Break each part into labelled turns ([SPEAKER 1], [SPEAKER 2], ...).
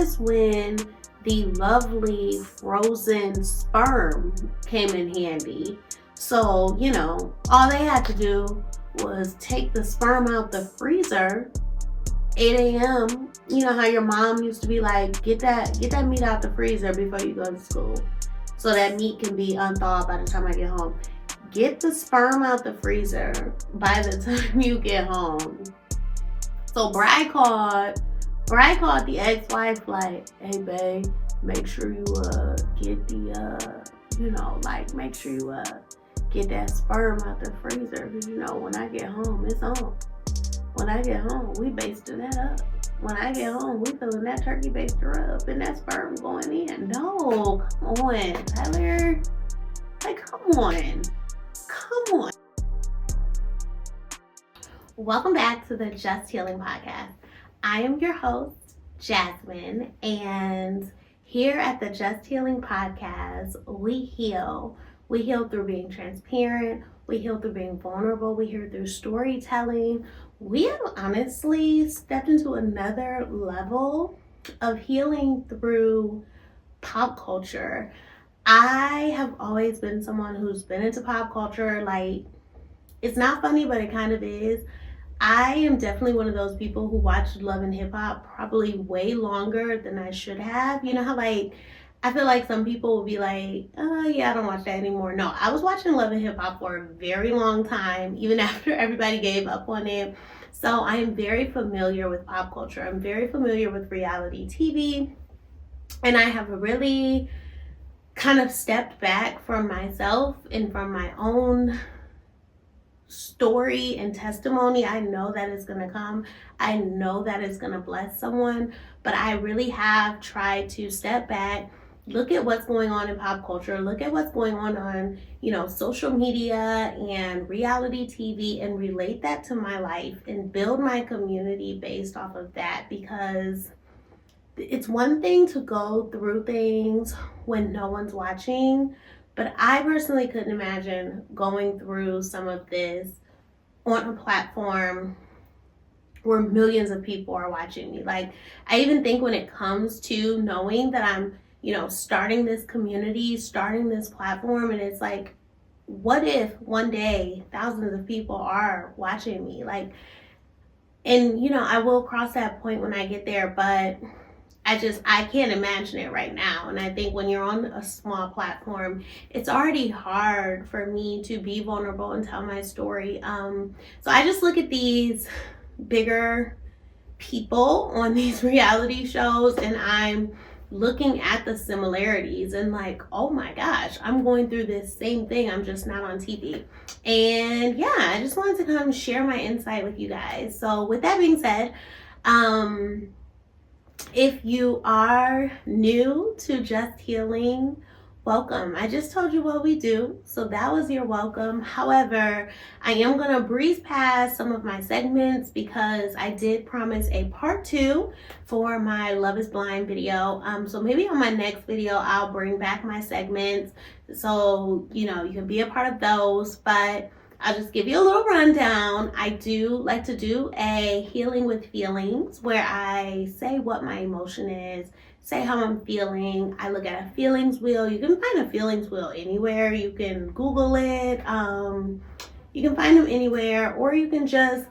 [SPEAKER 1] is when the lovely frozen sperm came in handy. So, all they had to do was take the sperm out the freezer 8 a.m. You know how your mom used to be like, get that meat out the freezer before you go to school so that meat can be unthawed by the time I get home. Get the sperm out the freezer by the time you get home. So Bride called the ex-wife like, hey babe, make sure you get the make sure you get that sperm out the freezer, because when I get home, it's on. When I get home, we basting that up. When I get home, we filling that turkey baster up and that sperm going in. No, come on, Tyler. Like, come on. Welcome back to the Just Healing Podcast. I am your host, Jasmine, and here at the Just Healing Podcast, we heal. We heal through being transparent. We heal through being vulnerable. We heal through storytelling. We have honestly stepped into another level of healing through pop culture. I have always been someone who's been into pop culture. Like, it's not funny, but it kind of is. I am definitely one of those people who watched Love and Hip Hop probably way longer than I should have. You know how I feel like some people will be like, oh yeah, I don't watch that anymore. No, I was watching Love and Hip Hop for a very long time, even after everybody gave up on it. So I am very familiar with pop culture. I'm very familiar with reality TV. And I have really kind of stepped back from myself and from my own story and testimony. I know that it's going to come. I know that it's going to bless someone. But I really have tried to step back, look at what's going on in pop culture, look at what's going on, social media and reality TV, and relate that to my life and build my community based off of that. Because it's one thing to go through things when no one's watching, but I personally couldn't imagine going through some of this on a platform where millions of people are watching me. Like, I even think when it comes to knowing that I'm starting this community, starting this platform, and it's like, what if one day thousands of people are watching me? Like, and I will cross that point when I get there, but I can't imagine it right now. And I think when you're on a small platform, it's already hard for me to be vulnerable and tell my story. So I just look at these bigger people on these reality shows, and I'm looking at the similarities and like, oh my gosh, I'm going through this same thing. I'm just not on TV. And yeah, I just wanted to come share my insight with you guys. So with that being said, if you are new to Just Healing, welcome. I just told you what we do, so that was your welcome. However, I am going to breeze past some of my segments because I did promise a part 2 for my Love is Blind video. So maybe on my next video, I'll bring back my segments so, you can be a part of those. But I'll just give you a little rundown. I do like to do a healing with feelings where I say what my emotion is, say how I'm feeling. I look at a feelings wheel. You can find a feelings wheel anywhere. You can Google it. You can find them anywhere, or you can just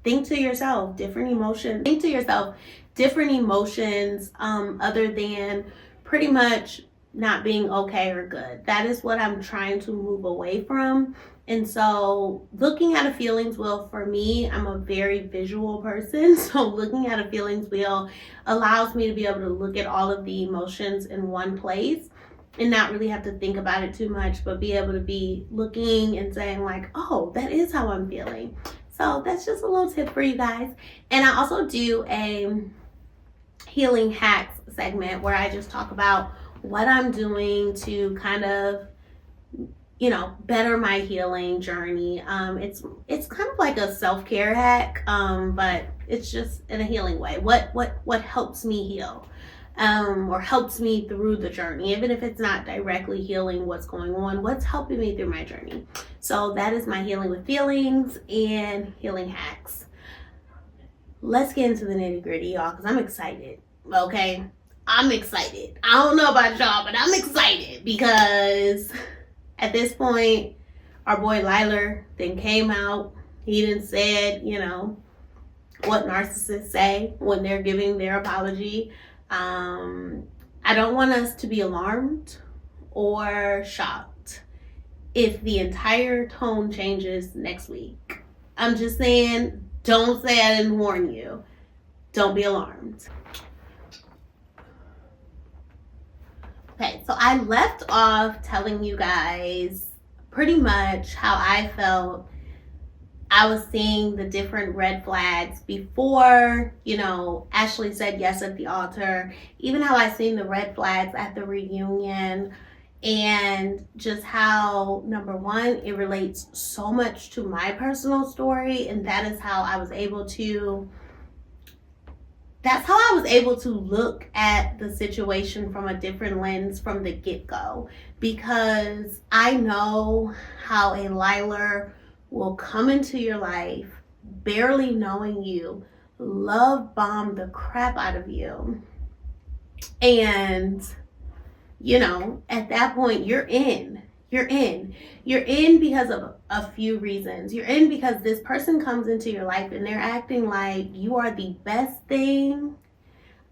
[SPEAKER 1] think to yourself different emotions. Think to yourself different emotions other than pretty much not being okay or good. That is what I'm trying to move away from. And so looking at a feelings wheel, for me, I'm a very visual person. So looking at a feelings wheel allows me to be able to look at all of the emotions in one place and not really have to think about it too much, but be able to be looking and saying like, oh, that is how I'm feeling. So that's just a little tip for you guys. And I also do a healing hacks segment where I just talk about what I'm doing to kind of better my healing journey. It's kind of like a self-care hack, but it's just in a healing way. What helps me heal, or helps me through the journey, even if it's not directly healing what's going on, what's helping me through my journey. So that is my healing with feelings and healing hacks. Let's get into the nitty-gritty, y'all, because I'm excited. Okay. I'm excited. I don't know about y'all, but I'm excited because at this point, our boy Liler then came out. He done said, what narcissists say when they're giving their apology. I don't want us to be alarmed or shocked if the entire tone changes next week. I'm just saying, don't say I didn't warn you. Don't be alarmed. Okay, so I left off telling you guys pretty much how I felt I was seeing the different red flags before, Ashley said yes at the altar, even how I seen the red flags at the reunion, and just how, number one, it relates so much to my personal story, and that's how I was able to look at the situation from a different lens from the get-go, because I know how a liar will come into your life barely knowing you, love bomb the crap out of you, and at that point you're in because of a few reasons. You're in because this person comes into your life and they're acting like you are the best thing.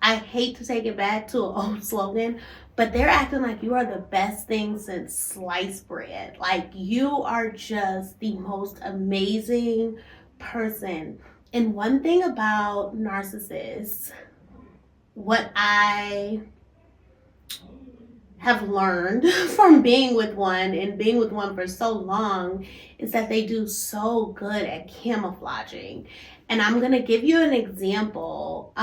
[SPEAKER 1] I hate to take it back to an old slogan, but they're acting like you are the best thing since sliced bread. Like you are just the most amazing person. And one thing about narcissists, what I have learned from being with one for so long, is that they do so good at camouflaging. And I'm going to give you an example.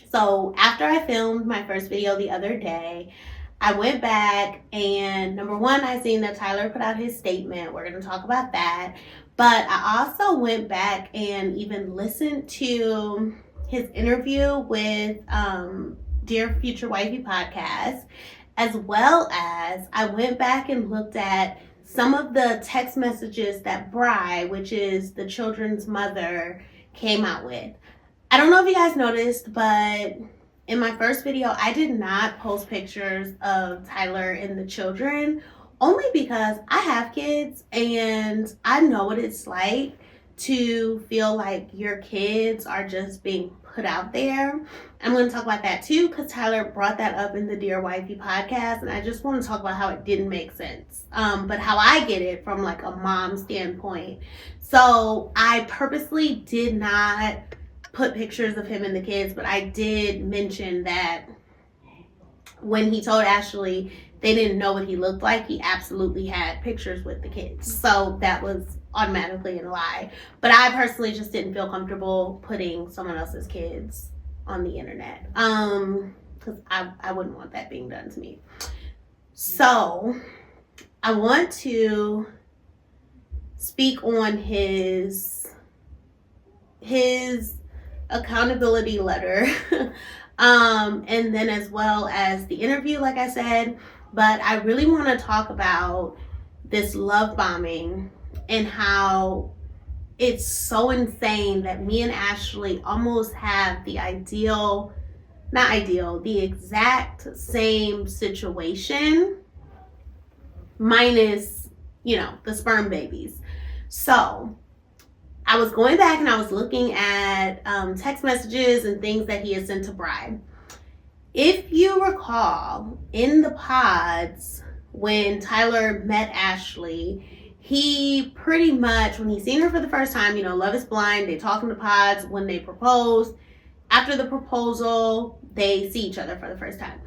[SPEAKER 1] So after I filmed my first video the other day, I went back and number one, I seen that Tyler put out his statement. We're going to talk about that. But I also went back and even listened to his interview with Dear Future Wifey podcast, as well as I went back and looked at some of the text messages that Bri, which is the children's mother, came out with. I don't know if you guys noticed, but in my first video, I did not post pictures of Tyler and the children, only because I have kids and I know what it's like to feel like your kids are just being put out there. I'm going to talk about that too, because Tyler brought that up in the Dear Wifey podcast, and I just want to talk about how it didn't make sense, but how I get it from like a mom standpoint. So I purposely did not put pictures of him and the kids, but I did mention that when he told Ashley they didn't know what he looked like, he absolutely had pictures with the kids. So that was automatically a lie. But I personally just didn't feel comfortable putting someone else's kids on the internet, because I wouldn't want that being done to me. So I want to speak on his accountability letter, and then as well as the interview, like I said. But I really want to talk about this love bombing and how it's so insane that me and Ashley almost have the exact same situation, minus, the sperm babies. So I was going back and I was looking at text messages and things that he had sent to Bri. If you recall, in the pods, when Tyler met Ashley, he pretty much, when he seen her for the first time, Love is Blind, they talk in the pods when they propose. After the proposal, they see each other for the first time.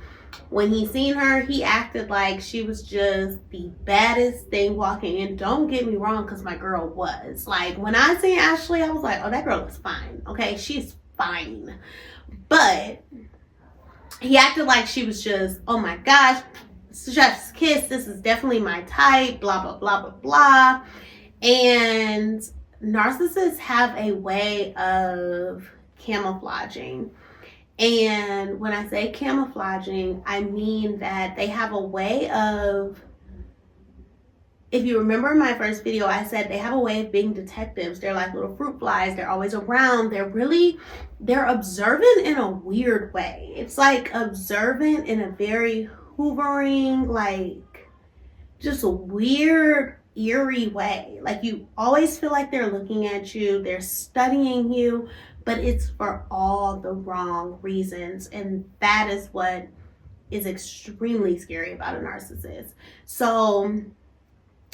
[SPEAKER 1] When he seen her, he acted like she was just the baddest thing walking in. Don't get me wrong, because my girl was. Like, when I seen Ashley, I was like, oh, that girl is fine. Okay, she's fine. But he acted like she was just, oh my gosh, chef's kiss, this is definitely my type, blah, blah, blah, blah, blah. And narcissists have a way of camouflaging. And when I say camouflaging, I mean that they have a way of if you remember in my first video, I said they have a way of being detectives. They're like little fruit flies. They're always around. They're observant in a weird way. It's like observant in a very hoovering, like just a weird, eerie way. Like you always feel like they're looking at you. They're studying you, but it's for all the wrong reasons. And that is what is extremely scary about a narcissist. So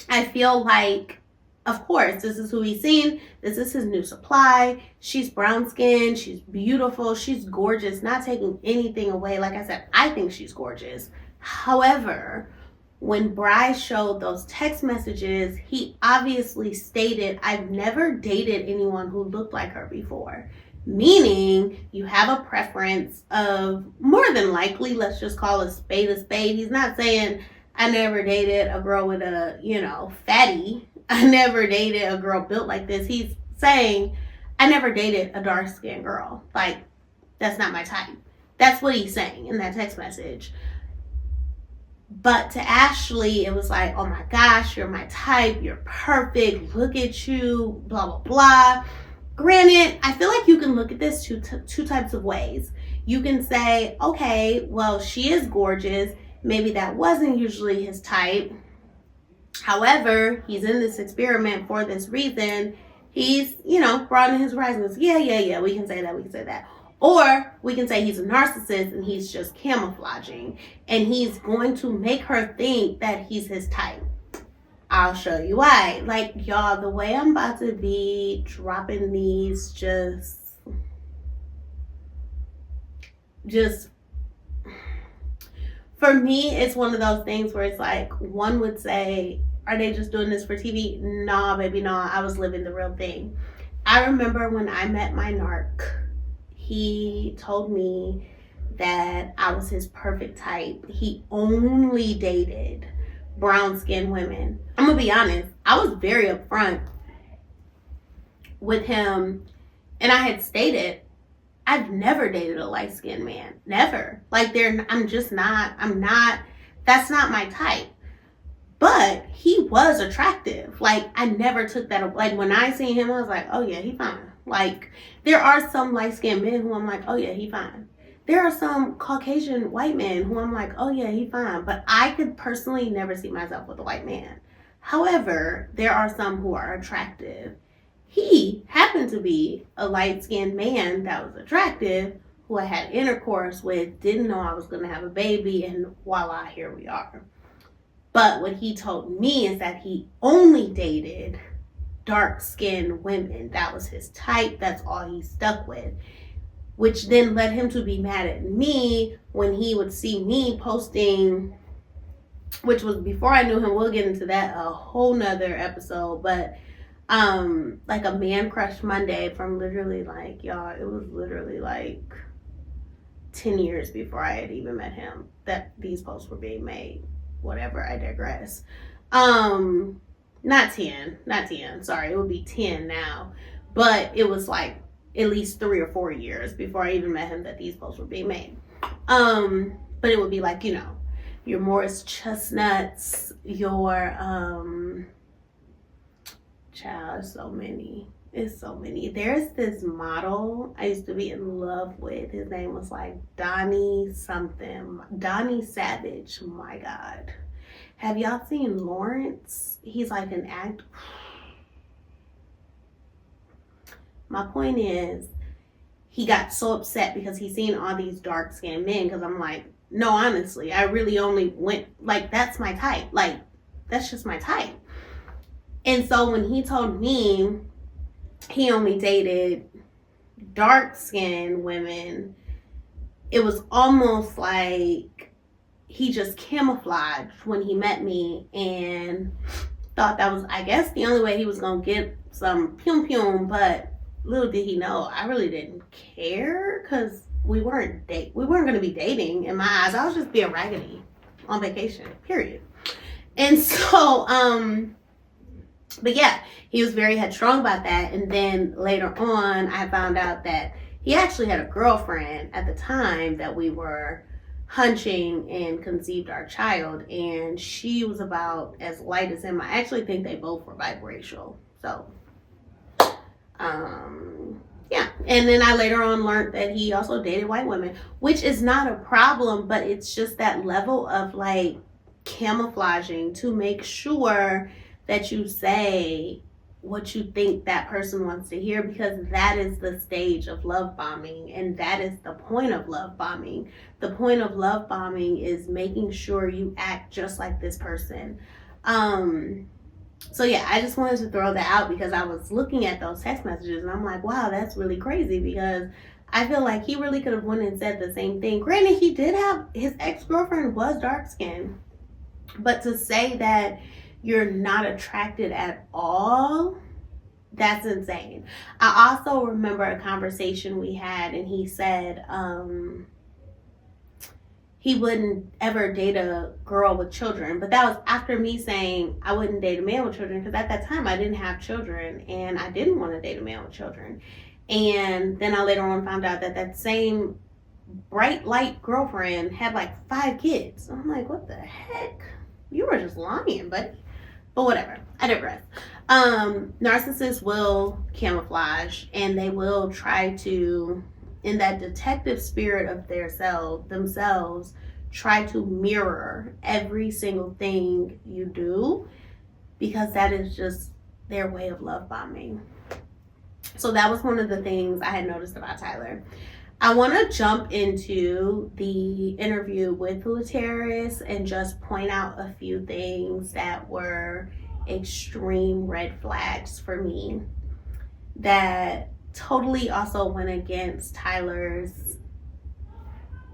[SPEAKER 1] I feel like, of course, this is who he's seen. This is his new supply. She's brown skinned. She's beautiful. She's gorgeous. Not taking anything away. Like I said, I think she's gorgeous. However, when Bryce showed those text messages, he obviously stated, I've never dated anyone who looked like her before. Meaning you have a preference of, more than likely, let's just call a spade a spade. He's not saying, I never dated a girl with a, fatty. I never dated a girl built like this. He's saying, I never dated a dark-skinned girl. Like, that's not my type. That's what he's saying in that text message. But to Ashley, it was like, oh my gosh, you're my type. You're perfect. Look at you, blah, blah, blah. Granted, I feel like you can look at this two types of ways. You can say, okay, well, she is gorgeous. Maybe that wasn't usually his type. However, he's in this experiment for this reason. He's, broadening his horizons. Yeah. We can say that. Or we can say he's a narcissist and he's just camouflaging. And he's going to make her think that he's his type. I'll show you why. Like, y'all, the way I'm about to be dropping these just for me, it's one of those things where it's like, one would say, are they just doing this for TV? Nah, baby, nah. I was living the real thing. I remember when I met my narc, he told me that I was his perfect type. He only dated brown-skinned women. I'm gonna be honest, I was very upfront with him, and I had stated, I've never dated a light-skinned man. Never. Like, that's not my type. But he was attractive. Like, I never took that, like, when I seen him, I was like, oh yeah, he fine. Like, there are some light-skinned men who I'm like, oh yeah, he fine. There are some Caucasian white men who I'm like, oh yeah, he fine. But I could personally never see myself with a white man. However, there are some who are attractive. He happened to be a light-skinned man that was attractive, who I had intercourse with, didn't know I was going to have a baby, and voila, here we are. But what he told me is that he only dated dark-skinned women. That was his type. That's all he stuck with. Which then led him to be mad at me when he would see me posting, which was before I knew him. We'll get into that a whole nother episode. But like a Man Crush Monday from literally, like, y'all, it was literally like 10 years before I had even met him that these posts were being made. Whatever, I digress. Not 10, sorry, it would be 10 now. But it was like at least 3 or 4 years before I even met him that these posts were being made. But it would be like, your Morris Chestnuts, your child, it's so many. There's this model I used to be in love with. His name was like Donnie Savage. My God. Have y'all seen Lawrence? He's like an actor. My point is, he got so upset because he's seen all these dark-skinned men, because I'm like, no, honestly, I really only went, like, that's my type. Like, that's just my type. And so when he told me he only dated dark-skinned women, it was almost like he just camouflaged when he met me and thought that was, I guess, the only way he was going to get some pum-pum. But little did he know, I really didn't care, because we weren't going to be dating in my eyes. I was just being raggedy on vacation, period. And so, but yeah, he was very headstrong about that. And then later on, I found out that he actually had a girlfriend at the time that we were hunching and conceived our child, and she was about as light as him. I actually think they both were biracial. So yeah. And then I later on learned that he also dated white women, which is not a problem, but it's just that level of like camouflaging to make sure that you say what you think that person wants to hear, because that is the stage of love bombing, and that is the point of love bombing. The point of love bombing is making sure you act just like this person. So yeah, I just wanted to throw that out because I was looking at those text messages and I'm like, wow, that's really crazy, because I feel like he really could have went and said the same thing. Granted, he did have, his ex-girlfriend was dark skinned, but to say that you're not attracted at all, that's insane. I also remember a conversation we had, and he said he wouldn't ever date a girl with children, but that was after me saying I wouldn't date a man with children, because at that time I didn't have children and I didn't want to date a man with children. And then I later on found out that that same bright light girlfriend had like 5 kids. I'm like, what the heck? You were just lying, buddy. But whatever, I digress. Narcissists will camouflage, and they will try to, in that detective spirit of themselves, try to mirror every single thing you do, because that is just their way of love bombing. So that was one of the things I had noticed about Tyler. I want to jump into the interview with Lateris and just point out a few things that were extreme red flags for me that totally also went against Tyler's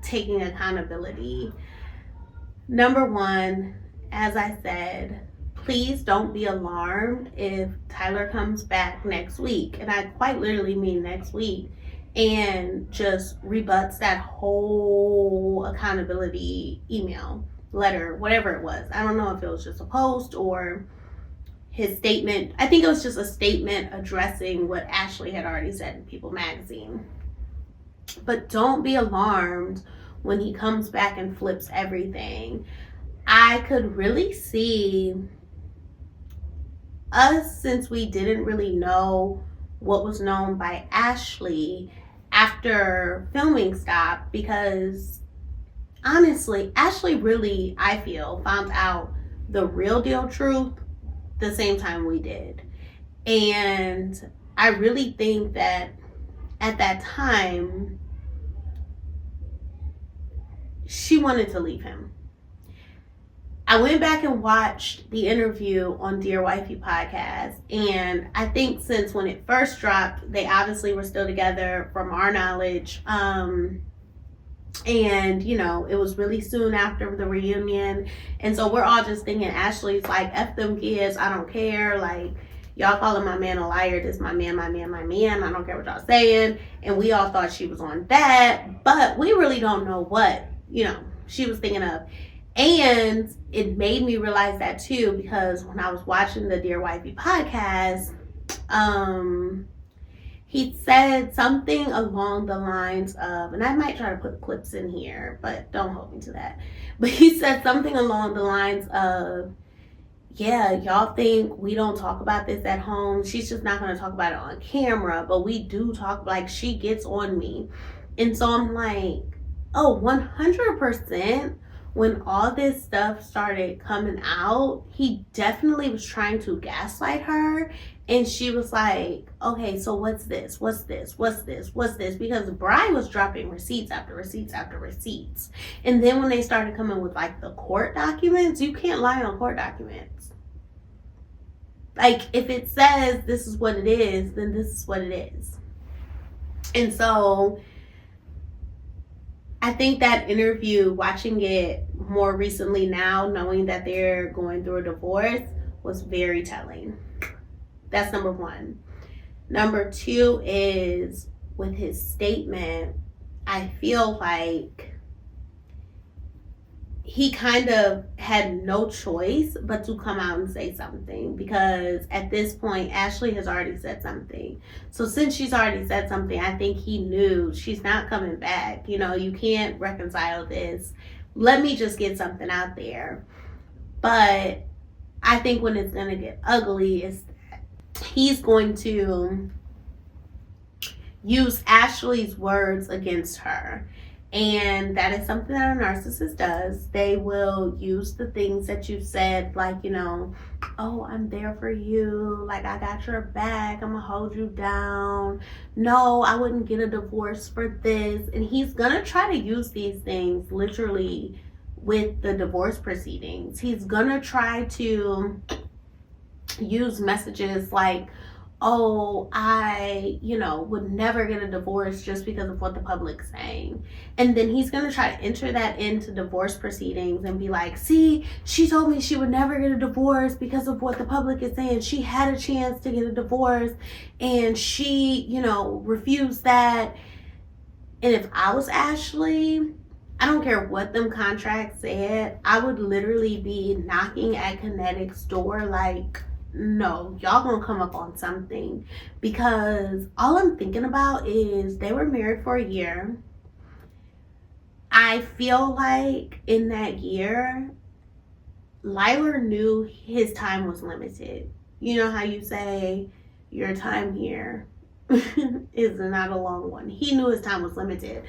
[SPEAKER 1] taking accountability. Number one, as I said, please don't be alarmed if Tyler comes back next week, and I quite literally mean next week, and just rebuts that whole accountability email, letter, whatever it was. I don't know if it was just a post or his statement. I think it was just a statement addressing what Ashley had already said in People magazine. But don't be alarmed when he comes back and flips everything. I could really see us, since we didn't really know what was known by Ashley after filming stopped, because honestly, Ashley really, I feel, found out the real deal truth the same time we did. And I really think that at that time, she wanted to leave him. I went back and watched the interview on Dear Wifey podcast, and I think since when it first dropped, they obviously were still together from our knowledge. And you know, it was really soon after the reunion, and so we're all just thinking Ashley's like, F them kids, I don't care, like, y'all calling my man a liar, this my man, I don't care what y'all saying. And we all thought she was on that, but we really don't know what, you know, she was thinking of. And it made me realize that too, because when I was watching the Dear Wifey podcast, he said something along the lines of, and I might try to put clips in here, but don't hold me to that. But he said something along the lines of, yeah, y'all think we don't talk about this at home. She's just not going to talk about it on camera, but we do talk, like, she gets on me. And so I'm like, oh, 100%. When all this stuff started coming out, he definitely was trying to gaslight her. And she was like, okay, so what's this? What's this? What's this? What's this? Because Brian was dropping receipts after receipts after receipts. And then when they started coming with like the court documents, you can't lie on court documents. Like, if it says this is what it is, then this is what it is. And so I think that interview, watching it more recently now, knowing that they're going through a divorce, was very telling. That's number one. Number two is with his statement, I feel like he kind of had no choice but to come out and say something, because at this point Ashley has already said something. So since she's already said something, I think he knew she's not coming back. You can't reconcile this. Let me just get something out there. But I think when it's going to get ugly is he's going to use Ashley's words against her. And that is something that a narcissist does. They will use the things that you said, like, oh, I'm there for you. Like, I got your back. I'm going to hold you down. No, I wouldn't get a divorce for this. And he's going to try to use these things literally with the divorce proceedings. He's going to try to use messages like, oh, I, would never get a divorce just because of what the public's saying. And then he's going to try to enter that into divorce proceedings and be like, see, she told me she would never get a divorce because of what the public is saying. She had a chance to get a divorce and she, refused that. And if I was Ashley, I don't care what them contracts said, I would literally be knocking at Kinetic's door like, no, y'all gonna come up on something. Because all I'm thinking about is they were married for a year. I feel like in that year, Liler knew his time was limited. You know how you say your time here is not a long one. He knew his time was limited.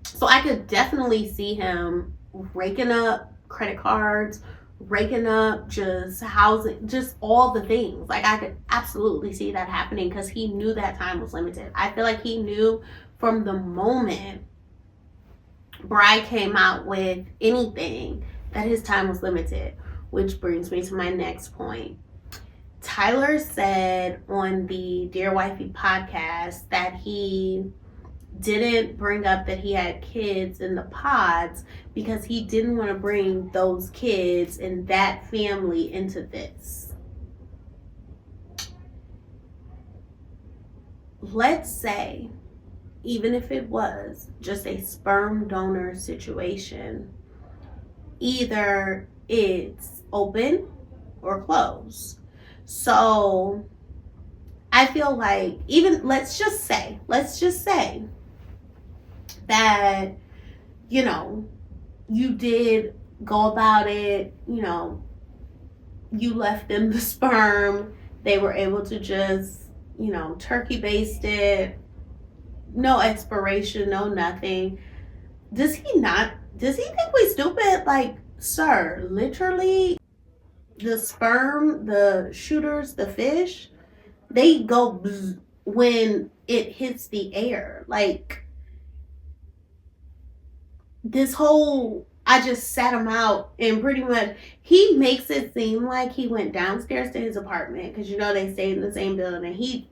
[SPEAKER 1] So I could definitely see him raking up credit cards, raking up just housing, just all the things. Like, I could absolutely see that happening because he knew that time was limited. I feel like he knew from the moment Bri came out with anything that his time was limited, which brings me to my next point. Tyler said on the Dear Wifey podcast that he didn't bring up that he had kids in the pods because he didn't want to bring those kids and that family into this. Let's say, even if it was just a sperm donor situation, either it's open or closed. So I feel like, even let's just say that, you did go about it, you left them the sperm, they were able to just, turkey baste it, no expiration, no nothing. Does he think we stupid? Like, sir, literally, the sperm, the shooters, the fish, they go bzz when it hits the air. Like, this whole, I just sat him out, and pretty much he makes it seem like he went downstairs to his apartment because they stayed in the same building, and he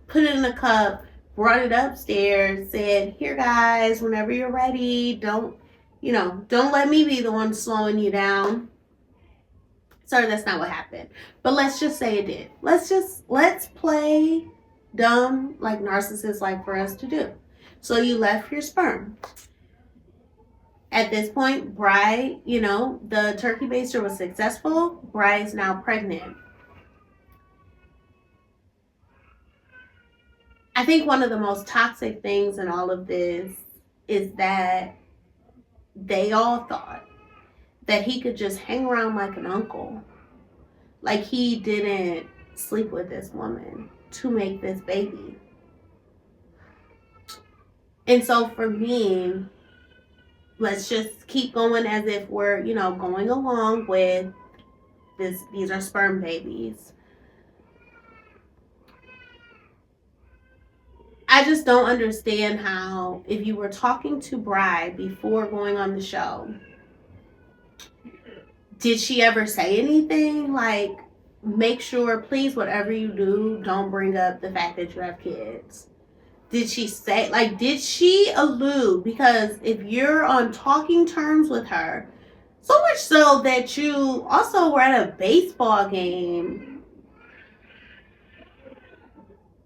[SPEAKER 1] put it in a cup, brought it upstairs, said, here guys, whenever you're ready, don't let me be the one slowing you down. Sorry, that's not what happened, but let's just say it did. Let's play dumb like narcissists like for us to do. So you left your sperm. At this point, Bri, the turkey baster was successful. Bri is now pregnant. I think one of the most toxic things in all of this is that they all thought that he could just hang around like an uncle. Like, he didn't sleep with this woman to make this baby. And so for me, let's just keep going as if we're, going along with this. These are sperm babies. I just don't understand how, if you were talking to Bri before going on the show, did she ever say anything like, make sure, please, whatever you do, don't bring up the fact that you have kids? Did she say, did she allude? Because if you're on talking terms with her, so much so that you also were at a baseball game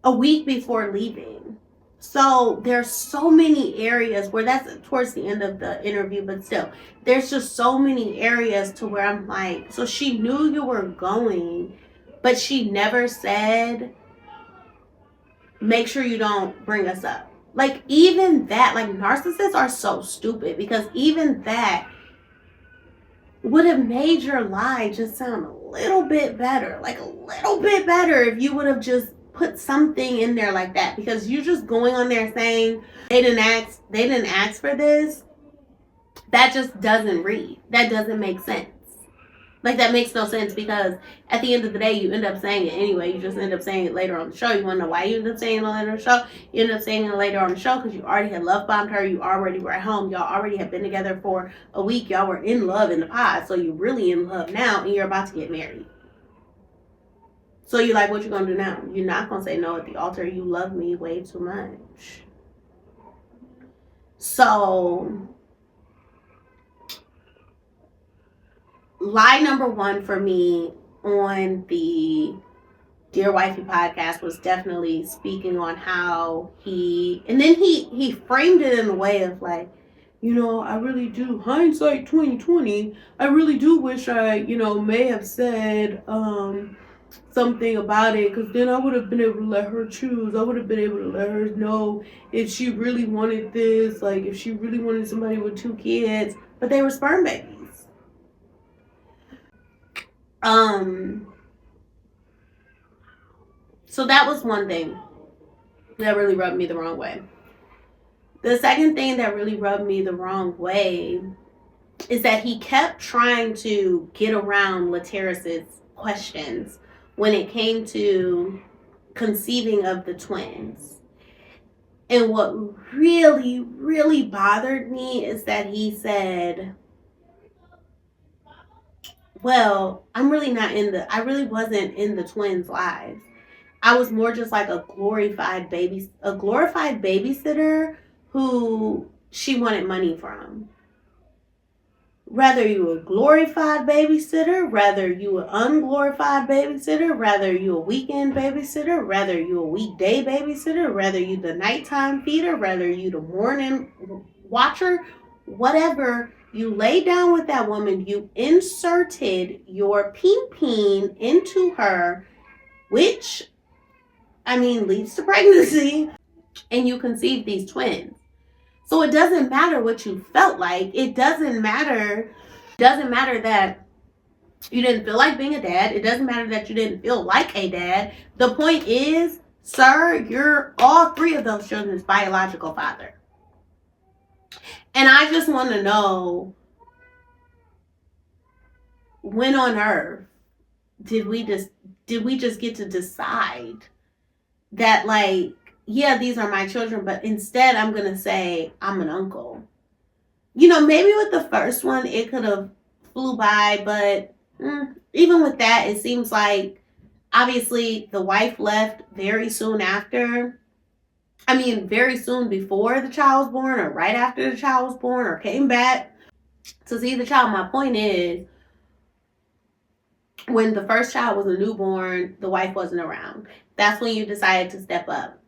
[SPEAKER 1] a week before leaving. So there's so many areas where that's towards the end of the interview, but still, there's just so many areas to where I'm like, so she knew you were going, but she never said, make sure you don't bring us up. Like, even that, like, narcissists are so stupid, because even that would have made your lie just sound a little bit better. Like, a little bit better if you would have just put something in there like that. Because you just going on there saying they didn't ask for this, that just doesn't read. That doesn't make sense. Like, that makes no sense, because at the end of the day, you end up saying it anyway. You just end up saying it later on the show. You want to know why you end up saying it later on the show? You end up saying it later on the show because you already had love bombed her. You already were at home. Y'all already had been together for a week. Y'all were in love in the pod. So you're really in love now, and you're about to get married. So you're like, what you going to do now? You're not going to say no at the altar. You love me way too much. So lie number one for me on the Dear Wifey podcast was definitely speaking on how and then he framed it in a way of like, I really do, hindsight 2020, I really do wish I, may have said something about it, because then I would have been able to let her choose. I would have been able to let her know if she really wanted this, like if she really wanted somebody with 2 kids, but they were sperm babies. So that was one thing that really rubbed me the wrong way. The second thing that really rubbed me the wrong way is that he kept trying to get around Lateris's questions when it came to conceiving of the twins. And what really, really bothered me is that he said, well, I really wasn't in the twins' lives. I was more just like a glorified babysitter who she wanted money from. Whether you a glorified babysitter, whether you an unglorified babysitter, whether you a weekend babysitter, whether you a weekday babysitter, whether you the nighttime feeder, whether you the morning watcher, whatever, you lay down with that woman, you inserted your peen into her, which leads to pregnancy, and you conceive these twins. So it doesn't matter what you felt like. It doesn't matter that you didn't feel like being a dad. It doesn't matter that you didn't feel like a dad. The point is, sir, you're all 3 of those children's biological father. And I just want to know, when on earth did we just get to decide that, like, yeah, these are my children, but instead I'm going to say I'm an uncle. Maybe with the first one, it could have flew by, but even with that, it seems like, obviously, the wife left very soon after. Very soon before the child was born, or right after the child was born, or came back to see the child. My point is, when the first child was a newborn, the wife wasn't around. That's when you decided to step up.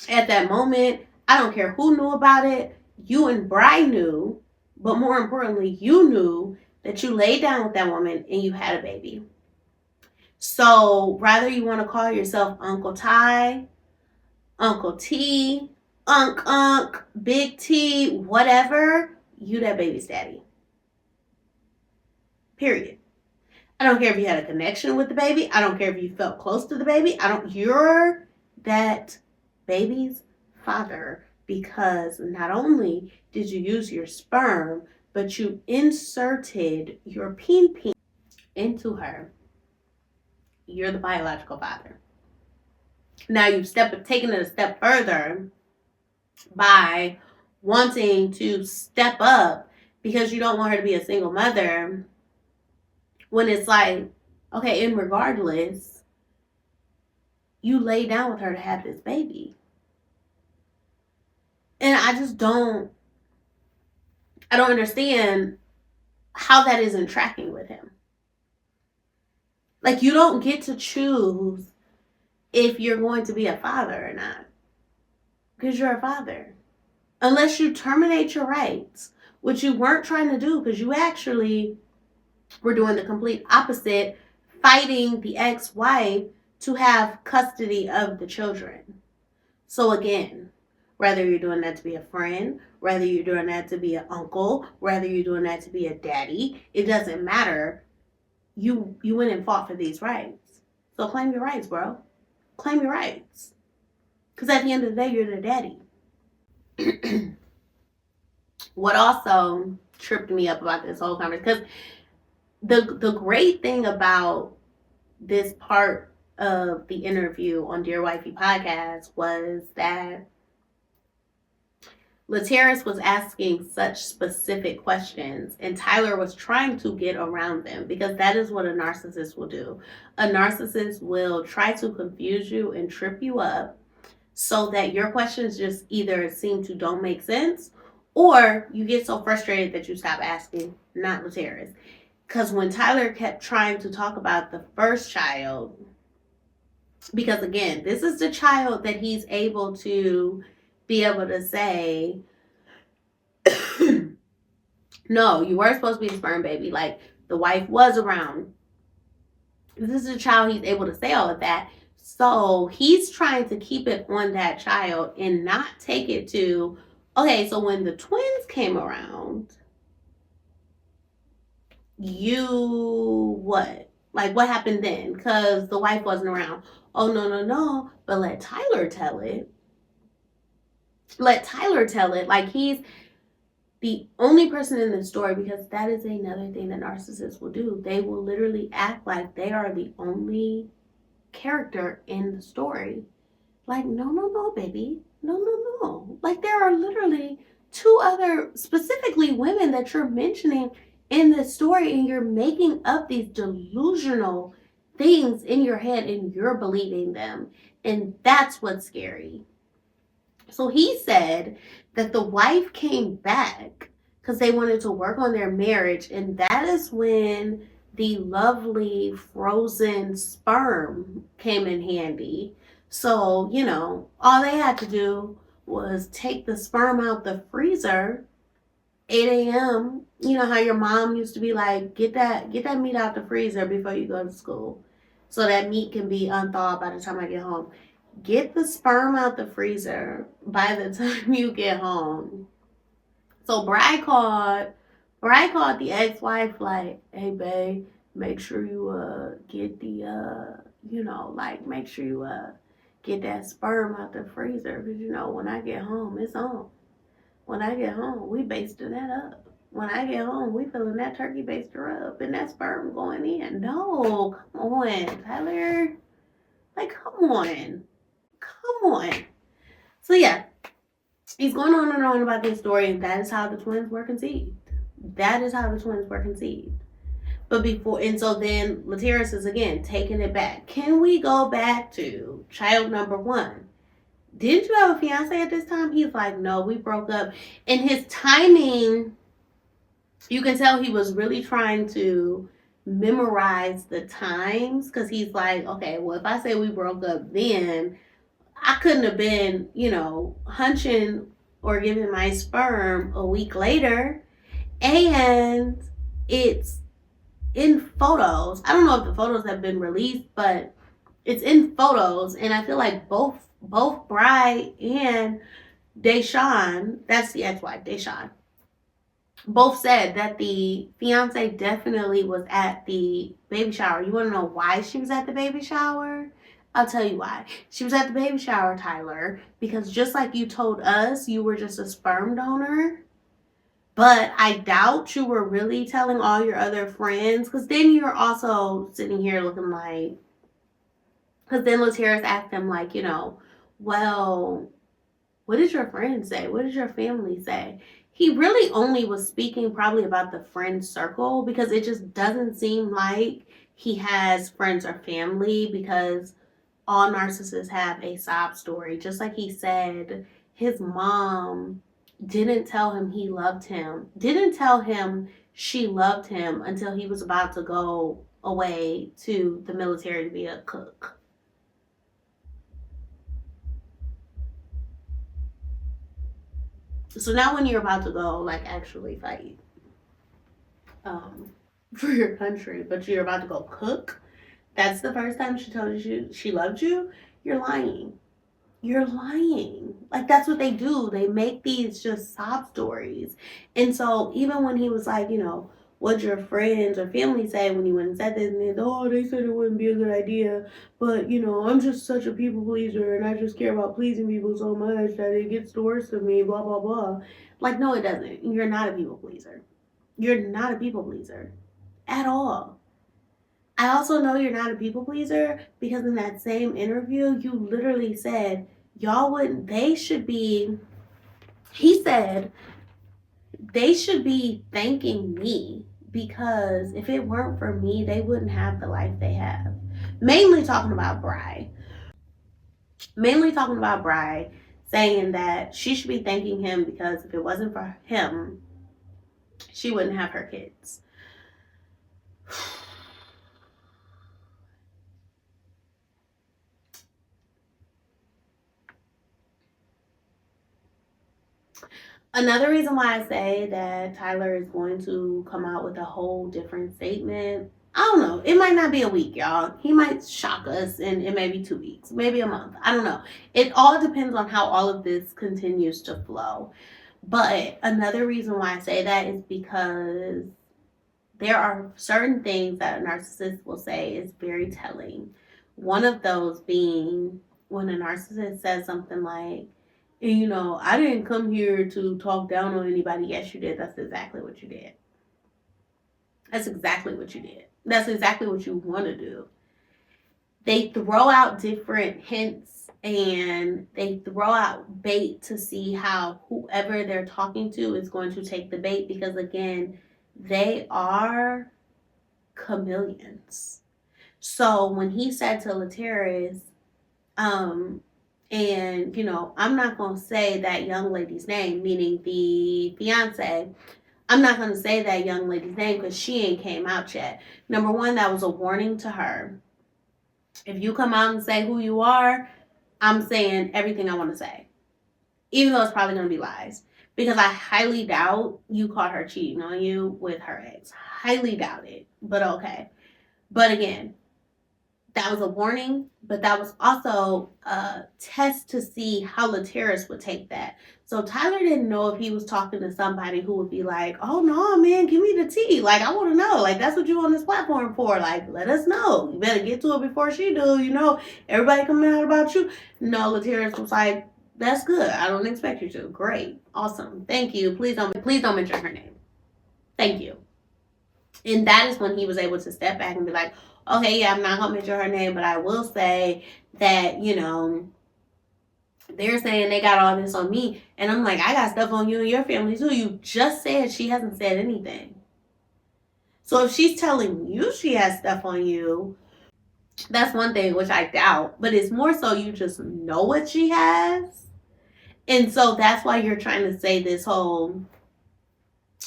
[SPEAKER 1] At that moment, I don't care who knew about it. You and Bri knew, but more importantly, you knew that you laid down with that woman and you had a baby. So whether you want to call yourself Uncle Ty, Uncle T, Unc, Big T, whatever, you that baby's daddy. Period. I don't care if you had a connection with the baby. I don't care if you felt close to the baby. You're that baby's father, because not only did you use your sperm, but you inserted your peen into her. You're the biological father. Now you've taken it a step further by wanting to step up because you don't want her to be a single mother, when it's like, okay, and regardless, you lay down with her to have this baby. And I don't understand how that isn't tracking with him. Like, you don't get to choose if you're going to be a father or not. because you're a father. Unless you terminate your rights, which you weren't trying to do because you actually were doing the complete opposite, fighting the ex-wife to have custody of the children. So again, whether you're doing that to be a friend, whether you're doing that to be an uncle, whether you're doing that to be a daddy, it doesn't matter. You went and fought for these rights. So claim your rights, bro. Claim your rights. Because at the end of the day, you're the daddy. What also tripped me up about this whole conversation, because the great thing about this part of the interview on Dear Wifey podcast was that Lateris was asking such specific questions, and Tyler was trying to get around them, because that is what a narcissist will do. A narcissist will try to confuse you and trip you up so that your questions just either seem to don't make sense, or you get so frustrated that you stop asking. Not Lateris. Because when Tyler kept trying to talk about the first child, because again, this is the child that he's able to be able to say, no, you weren't supposed to be a sperm baby. Like, the wife was around. This is a child he's able to say all of that. So he's trying to keep it on that child and not take it to, okay, so when the twins came around, you what? Like, what happened then? Because the wife wasn't around. Oh, no. But let Tyler tell it. Let Tyler tell it. Like, he's the only person in the story, because that is another thing that narcissists will do. They will literally act like they are the only character in the story. Like, no, baby. No. Like, there are literally two other, specifically women, that you're mentioning in this story, and you're making up these delusional things in your head and you're believing them. And that's what's scary. So he said that the wife came back because they wanted to work on their marriage, and that is when the lovely frozen sperm came in handy. So, all they had to do was take the sperm out the freezer 8 a.m. You know how your mom used to be like, get that meat out the freezer before you go to school, so that meat can be unthawed by the time I get home. Get the sperm out the freezer by the time you get home. So Bride called the ex-wife like, hey babe, make sure you get the make sure you get that sperm out the freezer, because when I get home, it's on. When I get home, we basting that up. When I get home, we filling that turkey baster up and that sperm going in. No, come on, Tyler. Like, come on. So yeah, he's going on and on about this story, and that is how the twins were conceived. But so then Lateris is again taking it back. Can we go back to child number 1? Didn't you have a fiance at this time? He's like, no, we broke up. And his timing, you can tell he was really trying to memorize the times, because he's like, okay, well, if I say we broke up then, I couldn't have been, hunching or giving my sperm a week later. And it's in photos. I don't know if the photos have been released, but it's in photos. And I feel like both Bride and Deshawn, that's the ex-wife, Deshawn, both said that the fiance definitely was at the baby shower. You want to know why she was at the baby shower? I'll tell you why. She was at the baby shower, Tyler, because just like you told us, you were just a sperm donor. But I doubt you were really telling all your other friends, because then you're also sitting here looking like, because then Lateris asked them like, well, what did your friends say? What did your family say? He really only was speaking probably about the friend circle, because it just doesn't seem like he has friends or family, because all narcissists have a sob story. Just like he said, his mom didn't tell him he loved him, didn't tell him she loved him until he was about to go away to the military to be a cook. So now when you're about to go, like, actually fight for your country, but you're about to go cook, that's the first time she told you she loved you, you're lying. You're lying. Like, that's what they do. They make these just sob stories. And so even when he was like, what'd your friends or family say when you went and said this? And then, oh, they said it wouldn't be a good idea. But, I'm just such a people pleaser and I just care about pleasing people so much that it gets the worst of me, blah, blah, blah. Like, no, it doesn't. You're not a people pleaser. You're not a people pleaser at all. I also know you're not a people pleaser because in that same interview, you literally said, they should be, he said, they should be thanking me because if it weren't for me, they wouldn't have the life they have. Mainly talking about Bri. Saying that she should be thanking him because if it wasn't for him, she wouldn't have her kids. Another reason why I say that Tyler is going to come out with a whole different statement, I don't know. It might not be a week, y'all. He might shock us and it may be 2 weeks, maybe a month. I don't know. It all depends on how all of this continues to flow. But another reason why I say that is because there are certain things that a narcissist will say is very telling. One of those being when a narcissist says something like, I didn't come here to talk down on anybody. Yes, you did. That's exactly what you did. That's exactly what you did. That's exactly what you want to do. They throw out different hints and they throw out bait to see how whoever they're talking to is going to take the bait because, again, they are chameleons. So when he said to Lateris, and, I'm not going to say that young lady's name, meaning the fiance. I'm not going to say that young lady's name because she ain't came out yet. Number one, that was a warning to her. If you come out and say who you are, I'm saying everything I want to say. Even though it's probably going to be lies. Because I highly doubt you caught her cheating on you with her ex. Highly doubt it. But okay. But again, that was a warning, but that was also a test to see how Lateris would take that. So Tyler didn't know if he was talking to somebody who would be like, oh no, man, give me the tea. Like, I want to know. Like, that's what you're on this platform for. Like, let us know. You better get to it before she do. Everybody coming out about you. No, Lateris was like, that's good. I don't expect you to. Great. Awesome. Thank you. Please don't mention her name. Thank you. And that is when he was able to step back and be like, okay, yeah, I'm not going to mention her name, but I will say that, they're saying they got all this on me. And I'm like, I got stuff on you and your family too. You just said she hasn't said anything. So if she's telling you she has stuff on you, that's one thing, which I doubt. But it's more so you just know what she has. And so that's why you're trying to say this whole,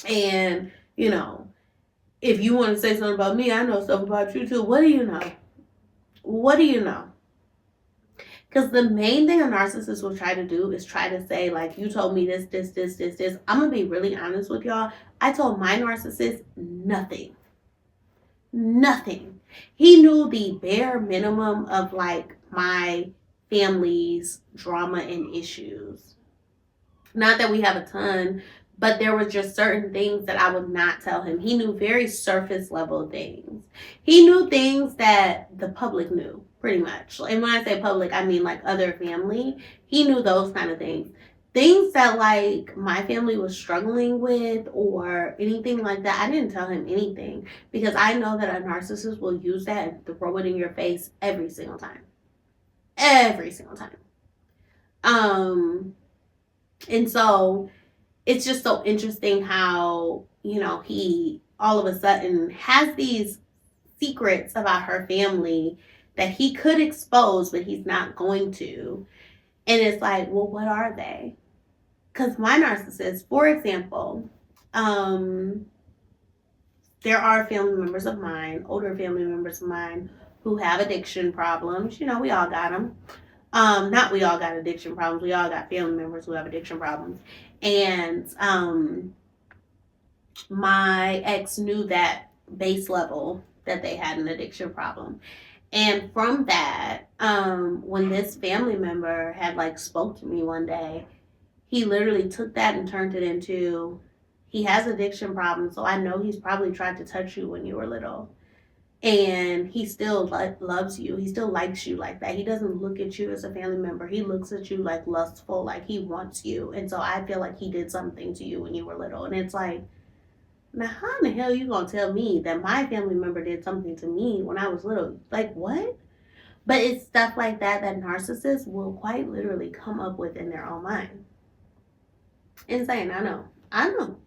[SPEAKER 1] and, if you want to say something about me, I know stuff about you too. What do you know? What do you know? Because the main thing a narcissist will try to do is try to say, like, you told me this, this, this, this, this. I'm going to be really honest with y'all. I told my narcissist nothing. Nothing. He knew the bare minimum of, like, my family's drama and issues. Not that we have a ton, but there were just certain things that I would not tell him. He knew very surface level things. He knew things that the public knew, pretty much. And when I say public, I mean like other family. He knew those kind of things. Things that like my family was struggling with or anything like that, I didn't tell him anything because I know that a narcissist will use that and throw it in your face every single time. Every single time. And so it's just so interesting how, he all of a sudden has these secrets about her family that he could expose, but he's not going to. And it's like, well, what are they? Because my narcissist, for example, there are family members of mine, older family members of mine, who have addiction problems. We all got them. Not we all got addiction problems. We all got family members who have addiction problems. And my ex knew that base level that they had an addiction problem. And from that, when this family member had like spoke to me one day, he literally took that and turned it into, he has addiction problems, so I know he's probably tried to touch you when you were little. And he still loves you. He still likes you like that. He doesn't look at you as a family member. He looks at you like lustful, like he wants you. And so I feel like he did something to you when you were little. And it's like, now how in the hell you gonna tell me that my family member did something to me when I was little? Like what? But it's stuff like that that narcissists will quite literally come up with in their own mind. Insane, I know. I know.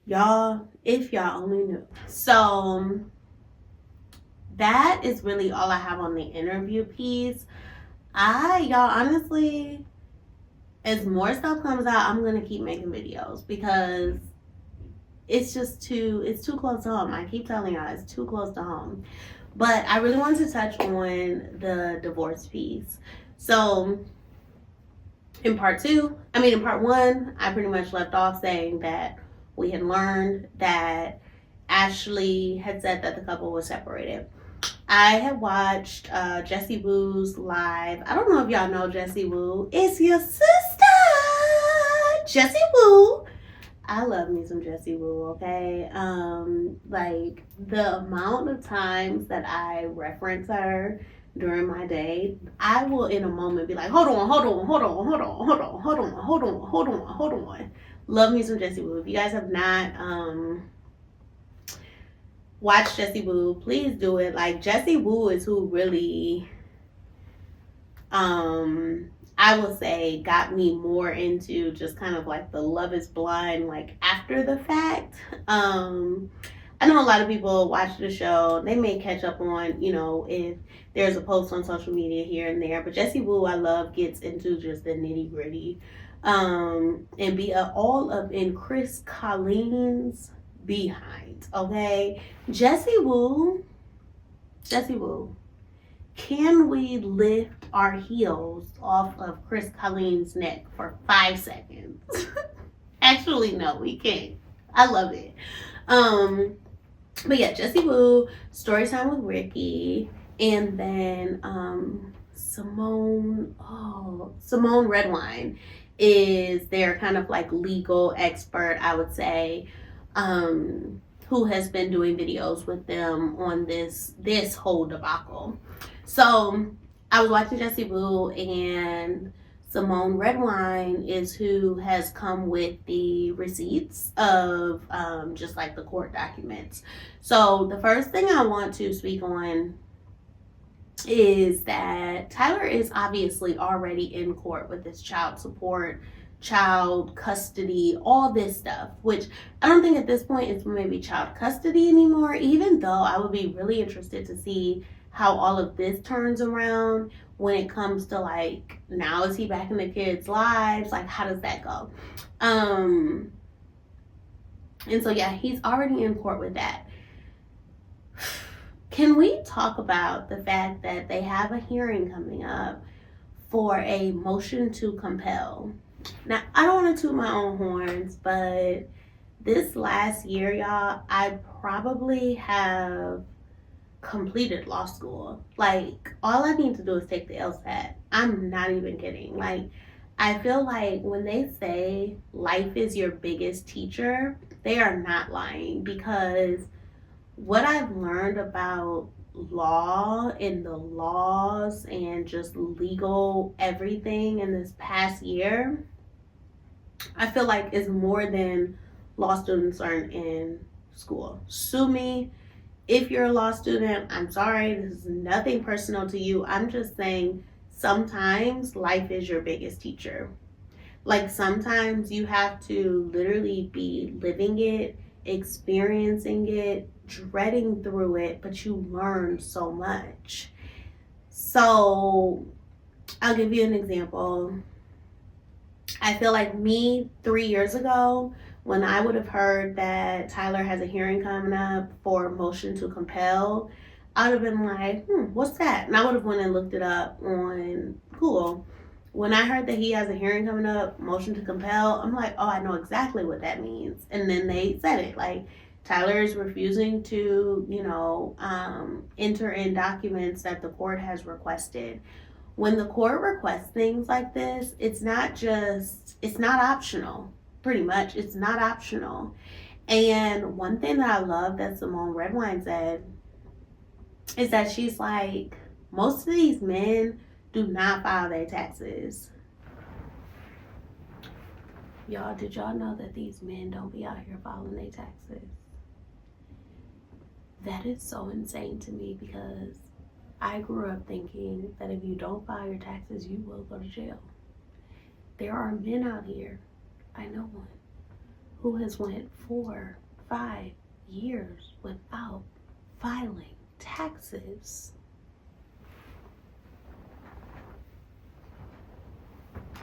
[SPEAKER 1] Y'all, if y'all only knew. So that is really all I have on the interview piece. Y'all, honestly, as more stuff comes out, I'm gonna keep making videos because it's too close to home. I keep telling y'all it's too close to home. But I really wanted to touch on the divorce piece. So in part one, I pretty much left off saying that we had learned that Ashley had said that the couple was separated. I had watched Jessie Woo's live. I don't know if y'all know Jessie Woo. It's your sister, Jessie Woo. I love me some Jessie Woo, okay? Like the amount of times that I reference her during my day, I will in a moment be like, hold on. Love me some Jessie Woo. If you guys have not watched Jessie Woo, please do it. Like Jessie Woo is who really I will say got me more into just kind of like the Love is Blind, like after the fact. I know a lot of people watch the show. They may catch up on, if there's a post on social media here and there. But Jessie Woo, I love, gets into just the nitty gritty. And be all up in Chris Colleen's behind, okay? Jessie Woo, can we lift our heels off of Chris Colleen's neck for 5 seconds? Actually, no, we can't. I love it. But yeah, Jessie Woo, story time with Ricky, and then Simone Redwine is their kind of like legal expert, I would say, who has been doing videos with them on this whole debacle. So I was watching Jessie Woo, and Simone Redwine is who has come with the receipts of just like the court documents. So the first thing I want to speak on is that Tyler is obviously already in court with this child support, child custody, all this stuff, which I don't think at this point it's maybe child custody anymore, even though I would be really interested to see how all of this turns around when it comes to like, now is he back in the kids' lives? Like, how does that go? And so, yeah, he's already in court with that. Can we talk about the fact that they have a hearing coming up for a motion to compel? Now, I don't want to toot my own horns, but this last year, y'all, I probably have completed law school. Like, all I need to do is take the LSAT. I'm not even kidding. Like, I feel like when they say life is your biggest teacher, they are not lying, because what I've learned about law and the laws and just legal everything in this past year, I feel like is more than law students learn in school. Sue me if you're a law student. I'm sorry, this is nothing personal to you. I'm just saying sometimes life is your biggest teacher. Like sometimes you have to literally be living it, experiencing it, dreading through it, but you learn so much. So I'll give you an example. I feel like me 3 years ago, when I would have heard that Tyler has a hearing coming up for a motion to compel, I would have been like, what's that? And I would have went and looked it up on Google. When I heard that he has a hearing coming up, motion to compel, I'm like, oh, I know exactly what that means. And then they said it, like, Tyler is refusing to, enter in documents that the court has requested. When the court requests things like this, it's not optional, pretty much. It's not optional. And one thing that I love that Simone Redwine said is that she's like, most of these men do not file their taxes. Y'all, did y'all know that these men don't be out here filing their taxes? That is so insane to me, because I grew up thinking that if you don't file your taxes, you will go to jail. There are men out here, I know one, who has went 4, 5 years without filing taxes.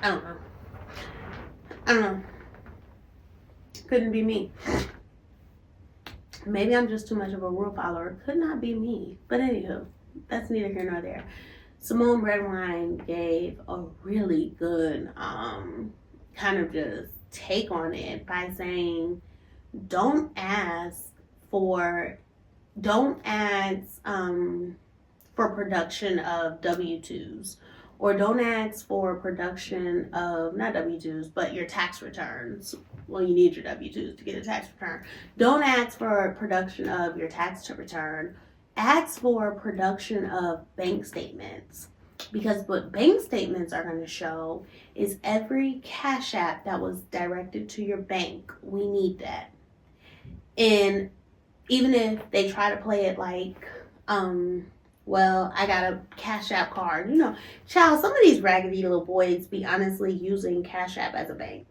[SPEAKER 1] I don't know. Couldn't be me. Maybe I'm just too much of a rule follower. Could not be me. But anywho, that's neither here nor there. Simone Redwine gave a really good kind of just take on it by saying, don't ask for production of W-2s, or don't ask for production of, not W-2s, but your tax returns. Well, you need your W-2s to get a tax return. Don't ask for production of your tax return. Ask for production of bank statements. Because what bank statements are going to show is every Cash App that was directed to your bank. We need that. And even if they try to play it like, well, I got a Cash App card. Child, some of these raggedy little boys be honestly using Cash App as a bank.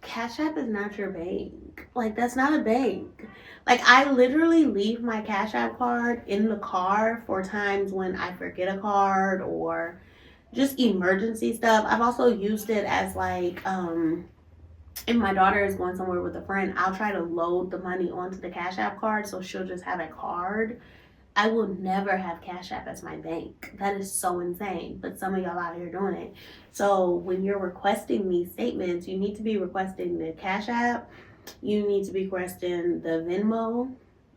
[SPEAKER 1] Cash App is not your bank. Like, that's not a bank. Like, I literally leave my Cash App card in the car for times when I forget a card or just emergency stuff. I've also used it as like, if my daughter is going somewhere with a friend, I'll try to load the money onto the Cash App card so she'll just have a card. I will never have Cash App as my bank. That is so insane. But some of y'all out here doing it. So when you're requesting these statements, you need to be requesting the Cash App. You need to be requesting the Venmo,